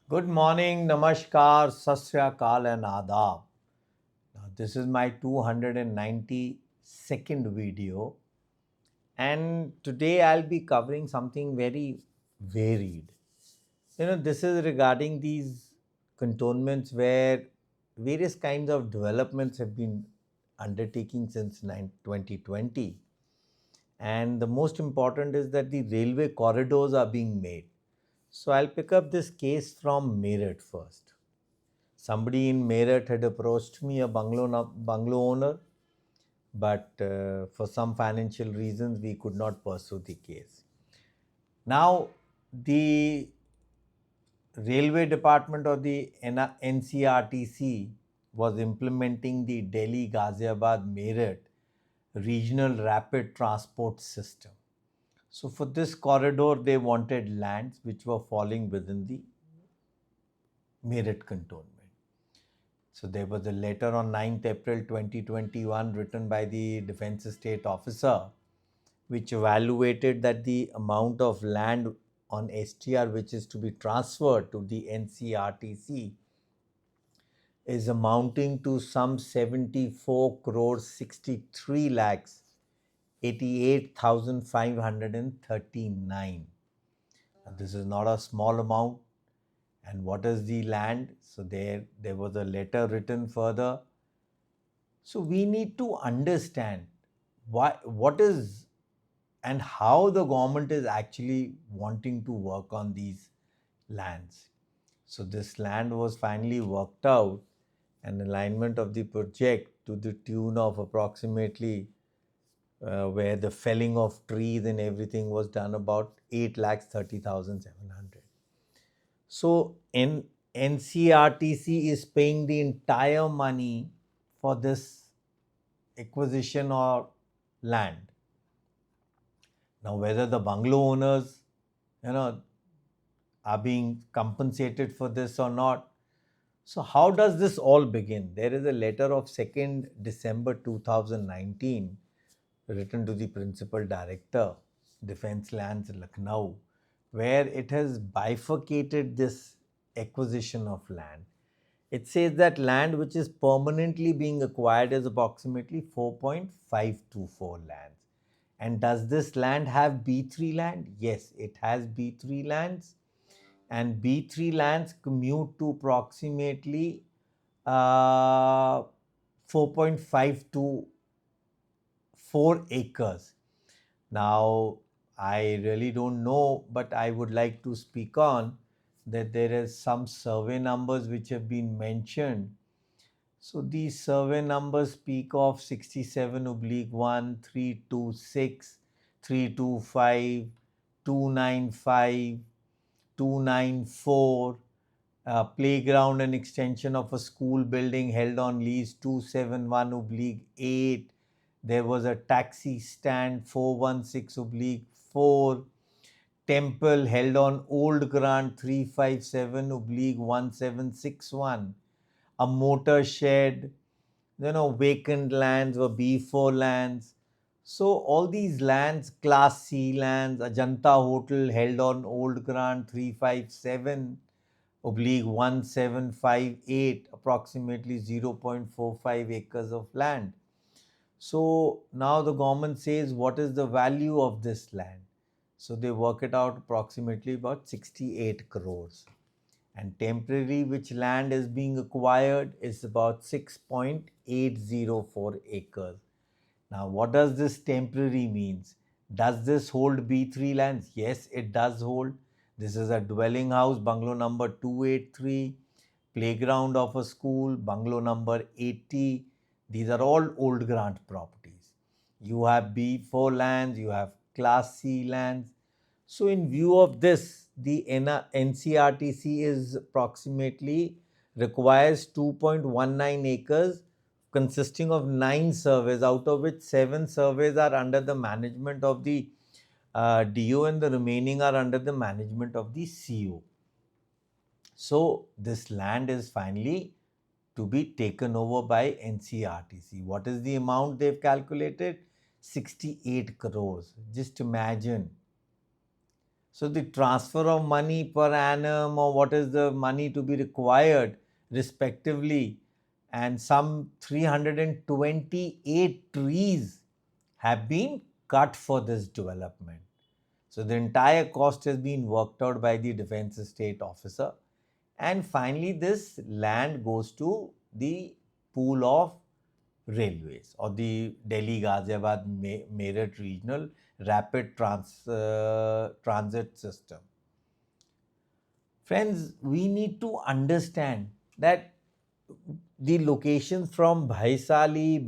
Good morning, Namaskar, Sat Sri Akal and Adab. Now, this is my 292nd video, and today I'll be covering something very varied. This is regarding these cantonments where various kinds of developments have been undertaking since 2020. And the most important is that the railway corridors are being made. So I'll pick up this case from Meerut first. Somebody in Meerut had approached me, a bungalow owner, but for some financial reasons, we could not pursue the case. Now, the railway department or the NCRTC was implementing the Delhi Ghaziabad Meerut regional rapid transport system. So, for this corridor, they wanted lands which were falling within the Meerut cantonment. So there was a letter on 9th April 2021 written by the Defence State Officer, which evaluated that the amount of land on STR which is to be transferred to the NCRTC is amounting to some 74 crores 63 lakhs 88,539. This is not a small amount. And what is the land? So there was a letter written further. So we need to understand what is and how the government is actually wanting to work on these lands. So this land was finally worked out, an alignment of the project to the tune of approximately where the felling of trees and everything was done, about 8,30,700. So NCRTC is paying the entire money for this acquisition or land. Now, whether the bungalow owners, are being compensated for this or not. So, how does this all begin? There is a letter of 2nd December 2019 written to the Principal Director, Defence Lands, Lucknow, where it has bifurcated this acquisition of land. It says that land which is permanently being acquired is approximately 4.524 lands. And does this land have B3 land? Yes, it has B3 lands. And B3 lands commute to approximately 4.524 acres. Now, I really don't know, but I would like to speak on that there is some survey numbers which have been mentioned. So these survey numbers speak of 67/1, 326, 325, 295, 294, playground and extension of a school building held on lease 271/8. There was a taxi stand 416/4. Temple held on old grant 357/1761. A motor shed, vacant lands were B4 lands. So all these lands, Class C lands, Ajanta Hotel held on old grant 357/1758, approximately 0.45 acres of land. So now the government says, what is the value of this land? So they work it out approximately about 68 crores. And temporary which land is being acquired is about 6.804 acres. Now, what does this temporary means? Does this hold B3 lands? Yes, it does hold. This is a dwelling house, bungalow number 283, playground of a school, bungalow number 80. These are all old grant properties. You have B4 lands, you have Class C lands. So in view of this, the NCRTC is approximately requires 2.19 acres consisting of 9 surveys, out of which 7 surveys are under the management of the DO and the remaining are under the management of the CO. So this land is finally to be taken over by NCRTC. What is the amount they've calculated? 68 crores. Just imagine. So the transfer of money per annum, or what is the money to be required respectively, and some 328 trees have been cut for this development. So the entire cost has been worked out by the defense estate officer, and finally this land goes to the pool of railways or the Delhi Ghaziabad Meerut regional rapid transit system. Friends, we need to understand that the locations from Bhaisali,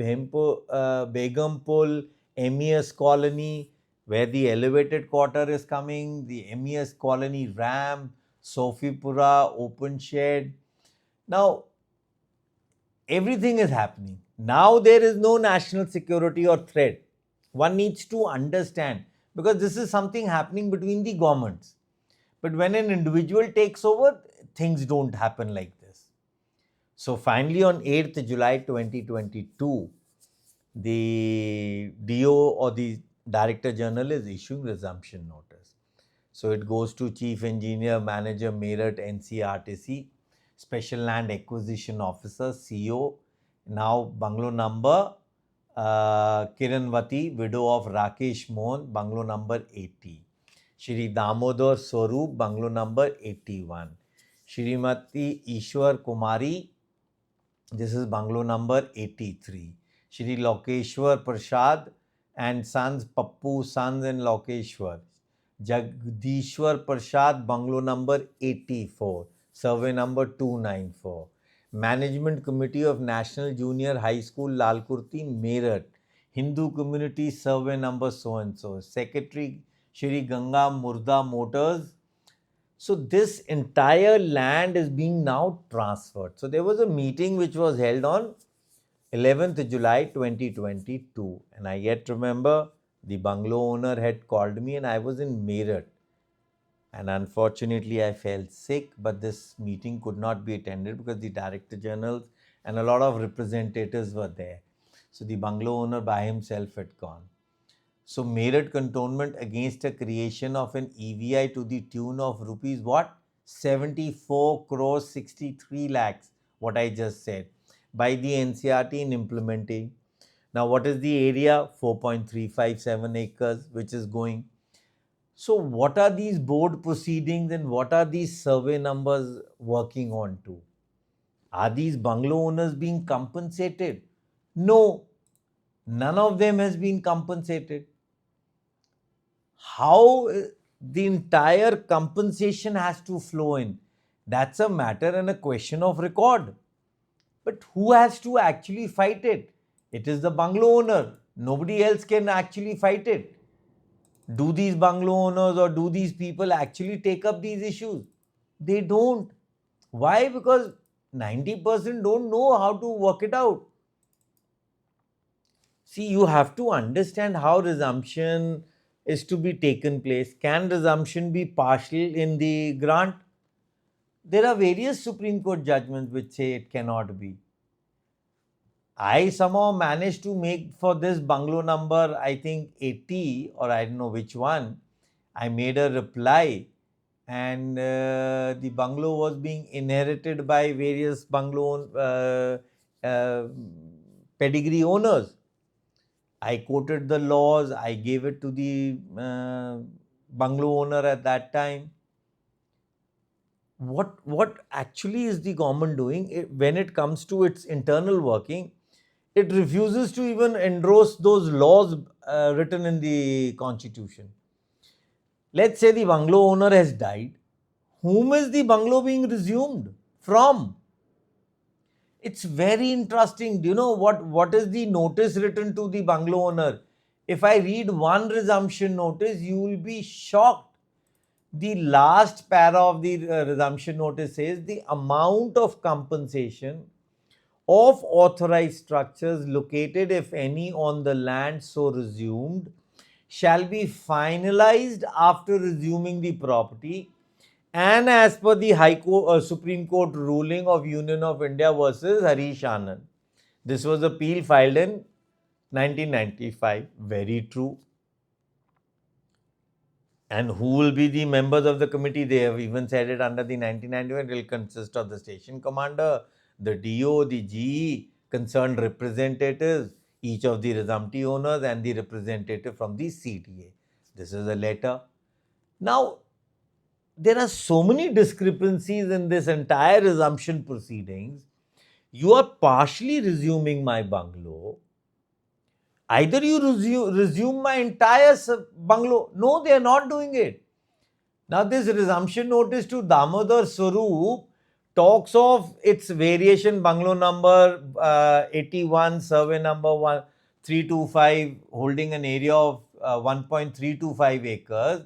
Begumpur, MES colony, where the elevated quarter is coming, the MES colony ramp, Sofipura, open shed. Now, everything is happening. Now there is no national security or threat. One needs to understand, because this is something happening between the governments. But when an individual takes over, things don't happen like this. So finally on 8th July 2022, the DO or the Director General is issuing resumption notice. So it goes to Chief Engineer Manager Meerut NCRTC, Special Land Acquisition Officer CO, now bungalow number Kiranvati, widow of Rakesh Mohan, bungalow number 80. Shri Damodar Swaroop, bungalow number 81. Shrimati Ishwar Kumari, this is bungalow number 83. Shri Lokeshwar Prasad and Sons, Pappu Sons and Lokeshwar. Jagdishwar Prasad, bungalow number 84, survey number 294. Management Committee of National Junior High School, Lalkurti, Meerut. Hindu Community, survey number so and so. Secretary Shri Ganga Murda Motors. So this entire land is being now transferred. So there was a meeting which was held on 11th July 2022, and I yet remember the bungalow owner had called me and I was in Meerut, and unfortunately I fell sick, but this meeting could not be attended because the Director Generals and a lot of representatives were there. So the bungalow owner by himself had gone. So Meerut cantonment against a creation of an EVI to the tune of rupees what? 74 crores 63 lakhs, what I just said, by the NCRT in implementing. Now what is the area? 4.357 acres which is going. So what are these board proceedings and what are these survey numbers working on to? Are these bungalow owners being compensated? No, none of them has been compensated. How the entire compensation has to flow in, that's a matter and a question of record. But who has to actually fight it? It is the bungalow owner. Nobody else can actually fight it. Do these bungalow owners or do these people actually take up these issues? They don't. Why? Because 90% don't know how to work it out. See, you have to understand how resumption is to be taken place. Can resumption be partial in the grant? There are various Supreme Court judgments which say it cannot be. I somehow managed to make for this bungalow number, I think 80 or I don't know which one, I made a reply, and the bungalow was being inherited by various bungalow pedigree owners. I quoted the laws, I gave it to the bungalow owner at that time. What actually is the government doing? When it comes to its internal working, it refuses to even endorse those laws written in the constitution. Let's say the bungalow owner has died. Whom is the bungalow being resumed from? It's very interesting. Do you know what is the notice written to the bungalow owner? If I read one resumption notice, you will be shocked. The last para of the resumption notice says the amount of compensation of authorized structures located, if any, on the land so resumed shall be finalized after resuming the property, and as per the Supreme Court ruling of Union of India versus Harish Anand. This was a appeal filed in 1995. Very true. And who will be the members of the committee? They have even said it under the 1991. It will consist of the station commander, the DO, the GE, concerned representatives, each of the resumption owners, and the representative from the CTA. This is a letter. Now, there are so many discrepancies in this entire resumption proceedings. You are partially resuming my bungalow. Either you resume my entire bungalow. No, they are not doing it. Now, this resumption notice to Damodar Swaroop talks of its variation bungalow number 81, survey number 1325, holding an area of 1.325 acres.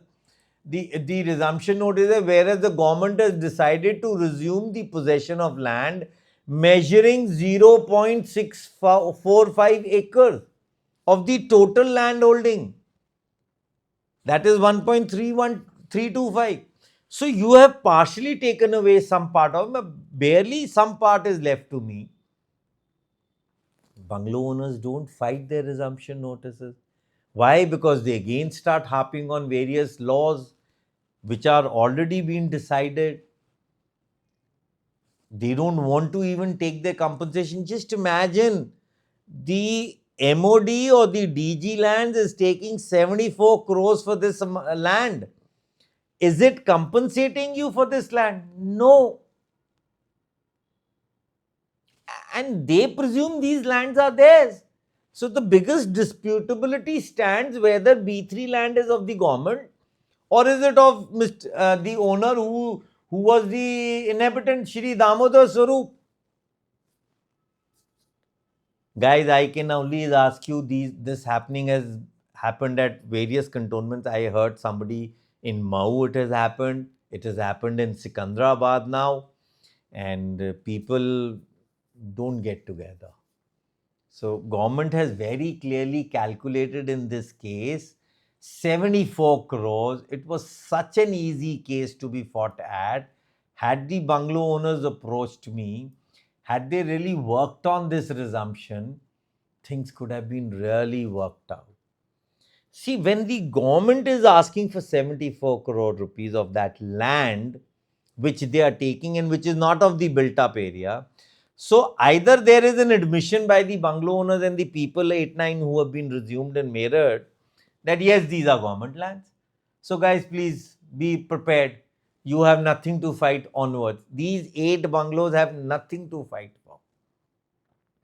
The resumption notice is whereas the government has decided to resume the possession of land measuring 0.645 acres of the total land holding. That is 1.31325. So you have partially taken away some part of it, barely some part is left to me. Bungalow owners don't fight their resumption notices. Why? Because they again start harping on various laws which are already been decided. They don't want to even take their compensation. Just imagine the MOD or the DG lands is taking 74 crores for this land. Is it compensating you for this land? No. And they presume these lands are theirs. So the biggest disputability stands whether B3 land is of the government or is it of the owner who was the inhabitant, Shri Damodar Swaroop. Guys, I can only ask you, this happening has happened at various cantonments. I heard somebody in Mau it has happened. It has happened in Sikandrabad now. And people don't get together. So government has very clearly calculated in this case 74 crores. It was such an easy case to be fought at. Had the bungalow owners approached me, had they really worked on this resumption, things could have been really worked out. See, when the government is asking for 74 crore rupees of that land, which they are taking and which is not of the built up area, so either there is an admission by the bungalow owners and the people 8-9 who have been resumed in Meerut that yes, these are government lands. So guys, please be prepared. You have nothing to fight onwards. These 8 bungalows have nothing to fight for.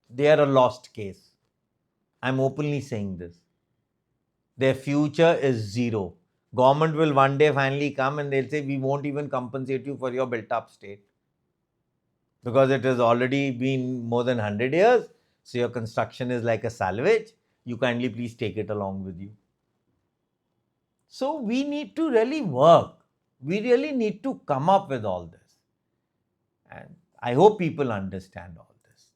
They are a lost case. I'm openly saying this. Their future is zero. Government will one day finally come and they'll say, we won't even compensate you for your built up state. Because it has already been more than 100 years. So your construction is like a salvage. You kindly please take it along with you. So we need to really work. We really need to come up with all this. And I hope people understand all this.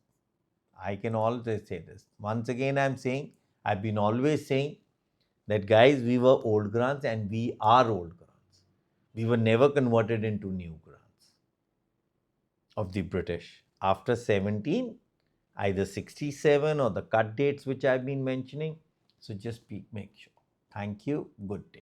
I can always say this. Once again, I've been always saying that guys, we were old grants and we are old grants. We were never converted into new grants of the British. After 17, either 67 or the cut dates which I've been mentioning. So just make sure. Thank you. Good day.